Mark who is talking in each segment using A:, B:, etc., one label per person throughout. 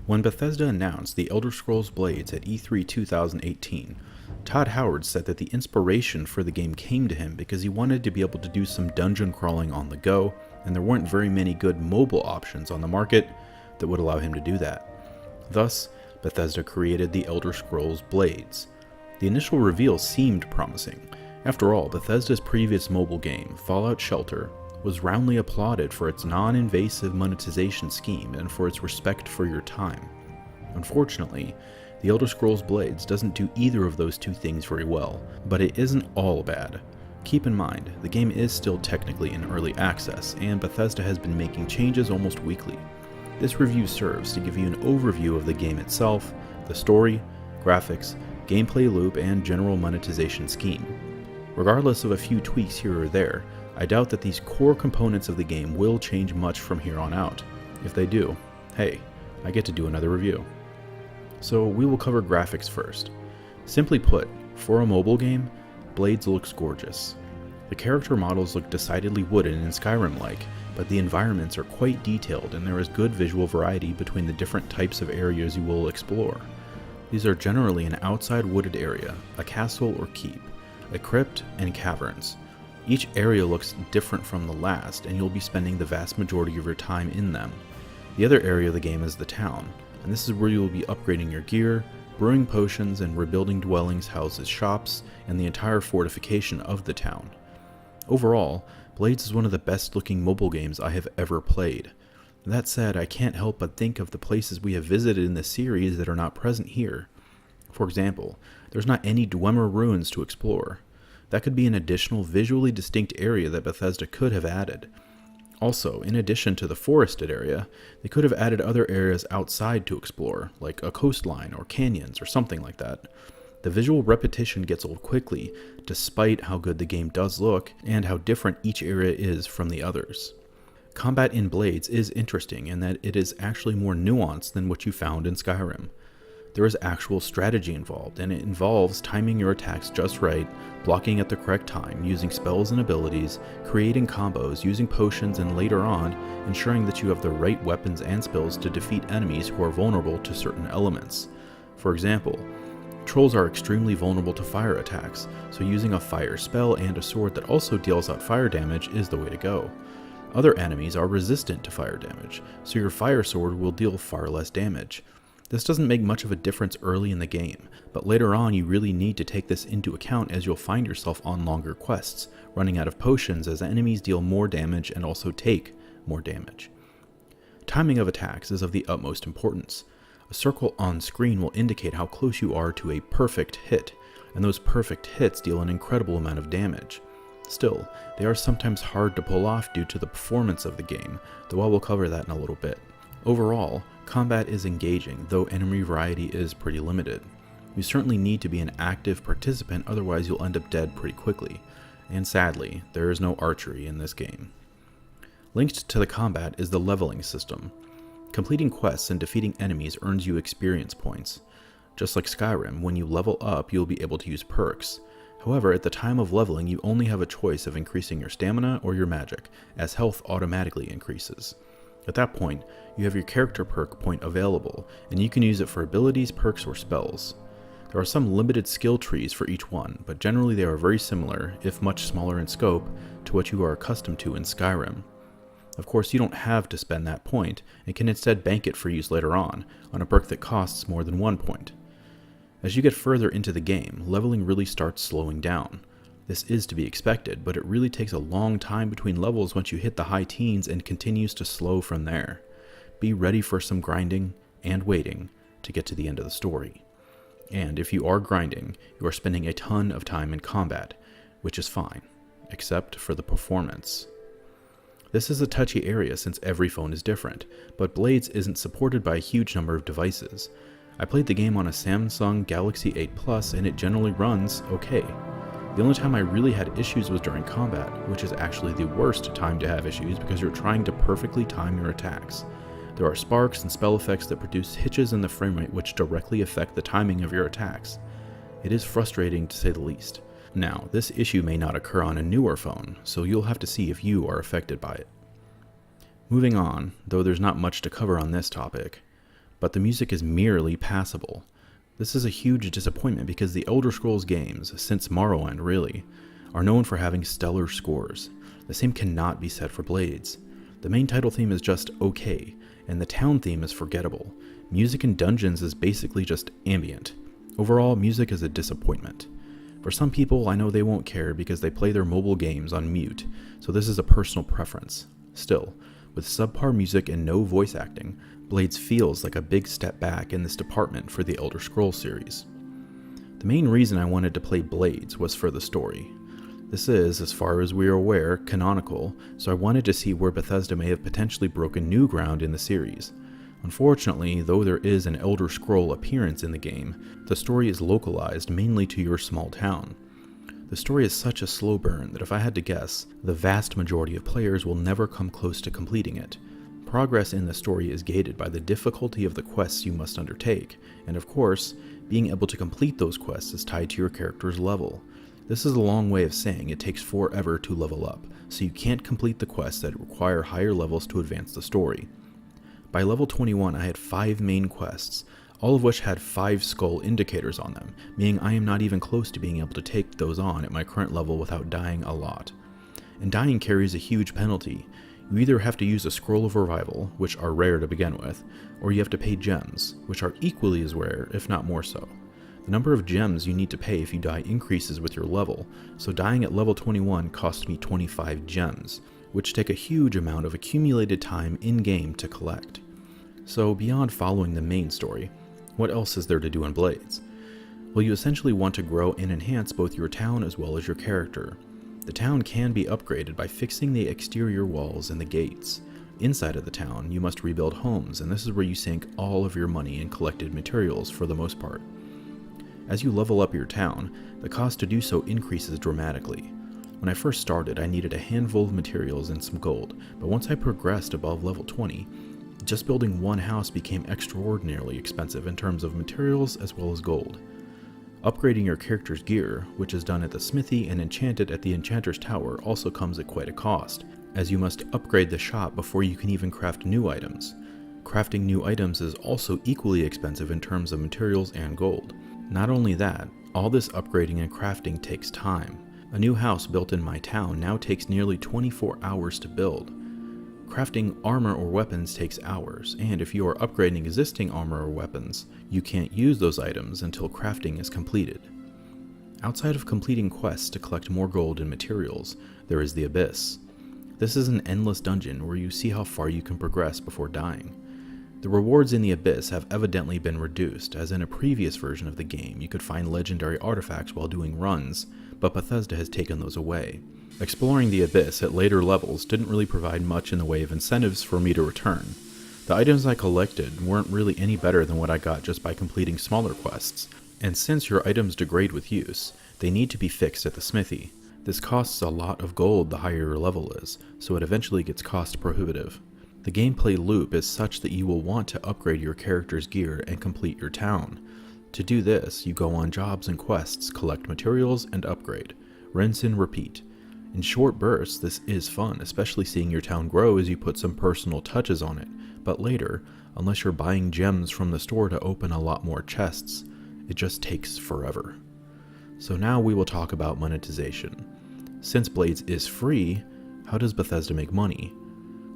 A: When Bethesda announced The Elder Scrolls Blades at E3 2018, Todd Howard said that the inspiration for the game came to him because he wanted to be able to do some dungeon crawling on the go, and there weren't very many good mobile options on the market that would allow him to do that. Thus, Bethesda created The Elder Scrolls Blades. The initial reveal seemed promising. After all, Bethesda's previous mobile game, Fallout Shelter, was roundly applauded for its non-invasive monetization scheme and for its respect for your time. Unfortunately, The Elder Scrolls Blades doesn't do either of those two things very well, but it isn't all bad. Keep in mind, the game is still technically in early access, and Bethesda has been making changes almost weekly. This review serves to give you an overview of the game itself, the story, graphics, gameplay loop, and general monetization scheme. Regardless of a few tweaks here or there, I doubt that these core components of the game will change much from here on out. If they do, hey, I get to do another review. So we will cover graphics first. Simply put, for a mobile game, Blades looks gorgeous. The character models look decidedly wooden and Skyrim-like, but the environments are quite detailed and there is good visual variety between the different types of areas you will explore. These are generally an outside wooded area, a castle or keep, a crypt, and caverns. Each area looks different from the last, and you'll be spending the vast majority of your time in them. The other area of the game is the town, and this is where you will be upgrading your gear, brewing potions, and rebuilding dwellings, houses, shops, and the entire fortification of the town. Overall, Blades is one of the best looking mobile games I have ever played. That said, I can't help but think of the places we have visited in this series that are not present here. For example, there's not any Dwemer ruins to explore. That could be an additional visually distinct area that Bethesda could have added. Also, in addition to the forested area, they could have added other areas outside to explore, like a coastline or canyons or something like that. The visual repetition gets old quickly, despite how good the game does look and how different each area is from the others. Combat in Blades is interesting in that it is actually more nuanced than what you found in Skyrim. There is actual strategy involved, and it involves timing your attacks just right, blocking at the correct time, using spells and abilities, creating combos, using potions, and later on, ensuring that you have the right weapons and spells to defeat enemies who are vulnerable to certain elements. For example, trolls are extremely vulnerable to fire attacks, so using a fire spell and a sword that also deals out fire damage is the way to go. Other enemies are resistant to fire damage, so your fire sword will deal far less damage. This doesn't make much of a difference early in the game, but later on you really need to take this into account as you'll find yourself on longer quests, running out of potions as enemies deal more damage and also take more damage. Timing of attacks is of the utmost importance. A circle on screen will indicate how close you are to a perfect hit, and those perfect hits deal an incredible amount of damage. Still, they are sometimes hard to pull off due to the performance of the game, though I will cover that in a little bit. Overall, combat is engaging, though enemy variety is pretty limited. You certainly need to be an active participant, otherwise you'll end up dead pretty quickly. And sadly, there is no archery in this game. Linked to the combat is the leveling system. Completing quests and defeating enemies earns you experience points. Just like Skyrim, when you level up, you'll be able to use perks. However, at the time of leveling, you only have a choice of increasing your stamina or your magic, as health automatically increases. At that point, you have your character perk point available, and you can use it for abilities, perks, or spells. There are some limited skill trees for each one, but generally they are very similar, if much smaller in scope, to what you are accustomed to in Skyrim. Of course, you don't have to spend that point, and can instead bank it for use later on a perk that costs more than 1 point. As you get further into the game, leveling really starts slowing down. This is to be expected, but it really takes a long time between levels once you hit the high teens and continues to slow from there. Be ready for some grinding and waiting to get to the end of the story. And if you are grinding, you are spending a ton of time in combat, which is fine, except for the performance. This is a touchy area since every phone is different, but Blades isn't supported by a huge number of devices. I played the game on a Samsung Galaxy 8 Plus and it generally runs okay. The only time I really had issues was during combat, which is actually the worst time to have issues because you're trying to perfectly time your attacks. There are sparks and spell effects that produce hitches in the frame rate which directly affect the timing of your attacks. It is frustrating to say the least. Now, this issue may not occur on a newer phone, so you'll have to see if you are affected by it. Moving on, though there's not much to cover on this topic, but the music is merely passable. This is a huge disappointment because the Elder Scrolls games, since Morrowind really, are known for having stellar scores. The same cannot be said for Blades. The main title theme is just okay, and the town theme is forgettable. Music in dungeons is basically just ambient. Overall, music is a disappointment. For some people, I know they won't care because they play their mobile games on mute, so this is a personal preference. Still, with subpar music and no voice acting, Blades feels like a big step back in this department for the Elder Scrolls series. The main reason I wanted to play Blades was for the story. This is, as far as we are aware, canonical, so I wanted to see where Bethesda may have potentially broken new ground in the series. Unfortunately, though there is an Elder Scroll appearance in the game, the story is localized mainly to your small town. The story is such a slow burn that if I had to guess, the vast majority of players will never come close to completing it. Progress in the story is gated by the difficulty of the quests you must undertake, and of course, being able to complete those quests is tied to your character's level. This is a long way of saying it takes forever to level up, so you can't complete the quests that require higher levels to advance the story. By level 21, I had 5 main quests, all of which had 5 skull indicators on them, meaning I am not even close to being able to take those on at my current level without dying a lot. And dying carries a huge penalty. You either have to use a Scroll of Revival, which are rare to begin with, or you have to pay gems, which are equally as rare, if not more so. The number of gems you need to pay if you die increases with your level, so dying at level 21 cost me 25 gems, which take a huge amount of accumulated time in-game to collect. So beyond following the main story, what else is there to do in Blades? Well, you essentially want to grow and enhance both your town as well as your character. The town can be upgraded by fixing the exterior walls and the gates. Inside of the town, you must rebuild homes, and this is where you sink all of your money in collected materials for the most part. As you level up your town, the cost to do so increases dramatically. When I first started, I needed a handful of materials and some gold, but once I progressed above level 20, just building one house became extraordinarily expensive in terms of materials as well as gold. Upgrading your character's gear, which is done at the smithy and enchanted at the enchanter's tower, also comes at quite a cost, as you must upgrade the shop before you can even craft new items. Crafting new items is also equally expensive in terms of materials and gold. Not only that, all this upgrading and crafting takes time. A new house built in my town now takes nearly 24 hours to build. Crafting armor or weapons takes hours, and if you are upgrading existing armor or weapons, you can't use those items until crafting is completed. Outside of completing quests to collect more gold and materials, there is the Abyss. This is an endless dungeon where you see how far you can progress before dying. The rewards in the Abyss have evidently been reduced, as in a previous version of the game you could find legendary artifacts while doing runs, but Bethesda has taken those away. Exploring the Abyss at later levels didn't really provide much in the way of incentives for me to return. The items I collected weren't really any better than what I got just by completing smaller quests, and since your items degrade with use, they need to be fixed at the smithy. This costs a lot of gold the higher your level is, so it eventually gets cost prohibitive. The gameplay loop is such that you will want to upgrade your character's gear and complete your town. To do this, you go on jobs and quests, collect materials, and upgrade. Rinse and repeat. In short bursts, this is fun, especially seeing your town grow as you put some personal touches on it, but later, unless you're buying gems from the store to open a lot more chests, it just takes forever. So now we will talk about monetization. Since Blades is free, how does Bethesda make money?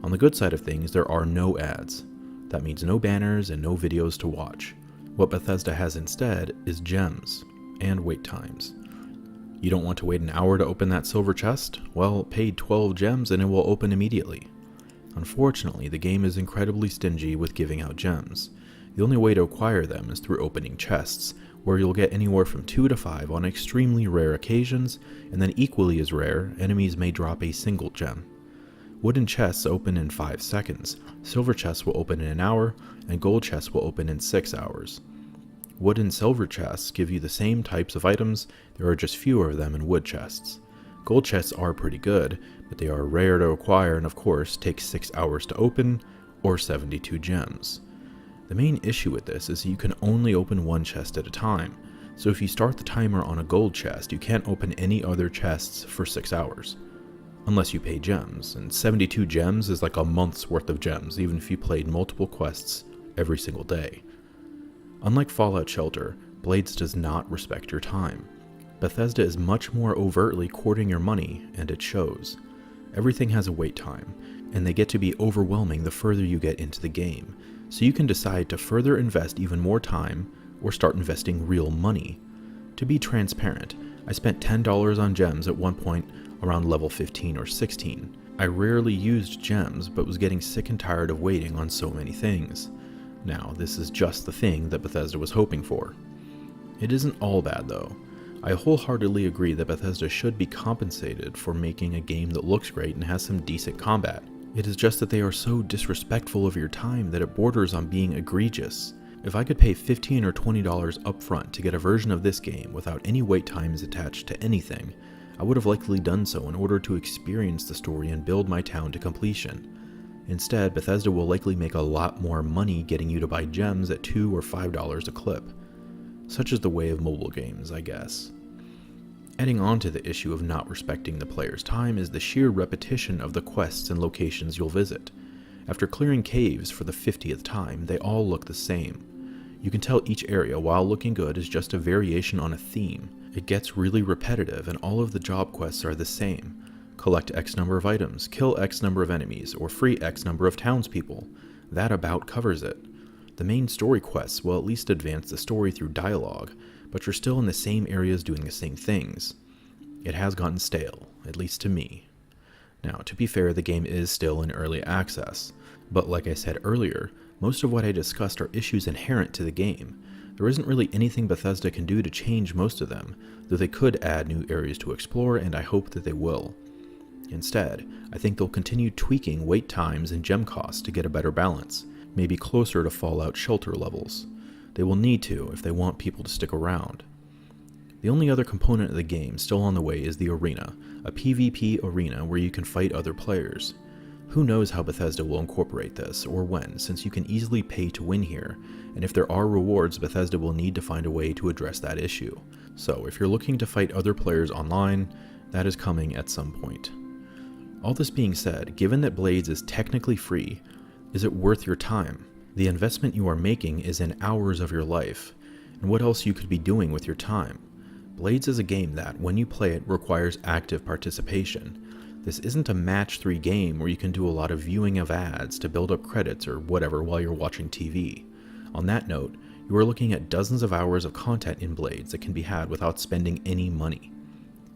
A: On the good side of things, there are no ads. That means no banners and no videos to watch. What Bethesda has instead is gems and wait times. You don't want to wait an hour to open that silver chest? Well, pay 12 gems and it will open immediately. Unfortunately, the game is incredibly stingy with giving out gems. The only way to acquire them is through opening chests, where you'll get anywhere from 2 to 5 on extremely rare occasions, and then equally as rare, enemies may drop a single gem. Wooden chests open in 5 seconds, silver chests will open in an hour, and gold chests will open in 6 hours. Wood and silver chests give you the same types of items, there are just fewer of them in wood chests. Gold chests are pretty good, but they are rare to acquire and of course take 6 hours to open, or 72 gems. The main issue with this is you can only open one chest at a time, so if you start the timer on a gold chest, you can't open any other chests for 6 hours. Unless you pay gems, and 72 gems is like a month's worth of gems, even if you played multiple quests every single day. Unlike Fallout Shelter, Blades does not respect your time. Bethesda is much more overtly courting your money, and it shows. Everything has a wait time, and they get to be overwhelming the further you get into the game, so you can decide to further invest even more time or start investing real money. To be transparent, I spent $10 on gems at one point around level 15 or 16. I rarely used gems, but was getting sick and tired of waiting on so many things. Now, this is just the thing that Bethesda was hoping for. It isn't all bad though. I wholeheartedly agree that Bethesda should be compensated for making a game that looks great and has some decent combat. It is just that they are so disrespectful of your time that it borders on being egregious. If I could pay $15 or $20 upfront to get a version of this game without any wait times attached to anything, I would have likely done so in order to experience the story and build my town to completion. Instead, Bethesda will likely make a lot more money getting you to buy gems at $2 or $5 a clip. Such is the way of mobile games, I guess. Adding on to the issue of not respecting the player's time is the sheer repetition of the quests and locations you'll visit. After clearing caves for the 50th time, they all look the same. You can tell each area, while looking good, is just a variation on a theme. It gets really repetitive, and all of the job quests are the same. Collect X number of items, kill X number of enemies, or free X number of townspeople. That about covers it. The main story quests will at least advance the story through dialogue, but you're still in the same areas doing the same things. It has gotten stale, at least to me. Now, to be fair, the game is still in early access, but like I said earlier, most of what I discussed are issues inherent to the game. There isn't really anything Bethesda can do to change most of them, though they could add new areas to explore, and I hope that they will. Instead, I think they'll continue tweaking wait times and gem costs to get a better balance, maybe closer to Fallout Shelter levels. They will need to if they want people to stick around. The only other component of the game still on the way is the arena, a PvP arena where you can fight other players. Who knows how Bethesda will incorporate this, or when, since you can easily pay to win here, and if there are rewards, Bethesda will need to find a way to address that issue. So if you're looking to fight other players online, that is coming at some point. All this being said, given that Blades is technically free, is it worth your time? The investment you are making is in hours of your life, and what else you could be doing with your time. Blades is a game that, when you play it, requires active participation. This isn't a match 3 game where you can do a lot of viewing of ads to build up credits or whatever while you're watching TV. On that note, you are looking at dozens of hours of content in Blades that can be had without spending any money.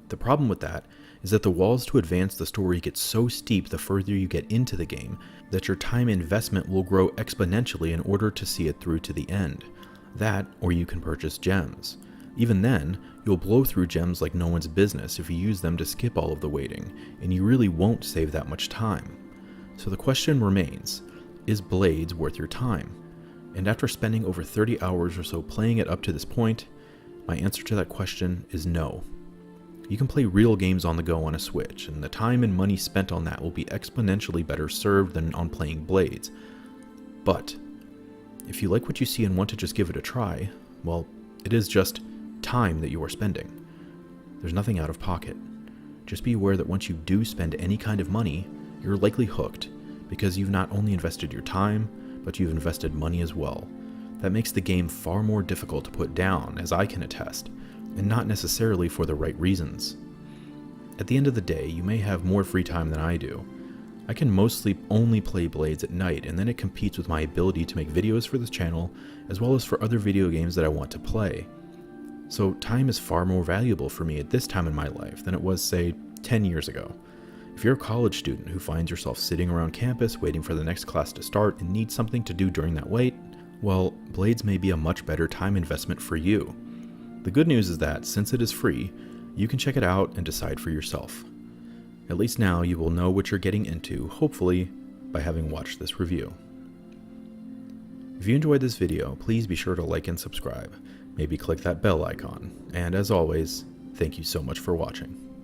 A: The problem with that is that the walls to advance the story get so steep the further you get into the game that your time investment will grow exponentially in order to see it through to the end. That, or you can purchase gems. Even then, you'll blow through gems like no one's business if you use them to skip all of the waiting, and you really won't save that much time. So the question remains, is Blades worth your time? And after spending over 30 hours or so playing it up to this point, my answer to that question is no. You can play real games on the go on a Switch, and the time and money spent on that will be exponentially better served than on playing Blades. But if you like what you see and want to just give it a try, well, it is just time that you are spending. There's nothing out of pocket. Just be aware that once you do spend any kind of money, you're likely hooked, because you've not only invested your time, but you've invested money as well. That makes the game far more difficult to put down, as I can attest, and not necessarily for the right reasons. At the end of the day, you may have more free time than I do. I can mostly only play Blades at night, and then it competes with my ability to make videos for this channel, as well as for other video games that I want to play. So time is far more valuable for me at this time in my life than it was, say, 10 years ago. If you're a college student who finds yourself sitting around campus waiting for the next class to start and needs something to do during that wait, well, Blades may be a much better time investment for you. The good news is that, since it is free, you can check it out and decide for yourself. At least now you will know what you're getting into, hopefully, by having watched this review. If you enjoyed this video, please be sure to like and subscribe. Maybe click that bell icon. And as always, thank you so much for watching.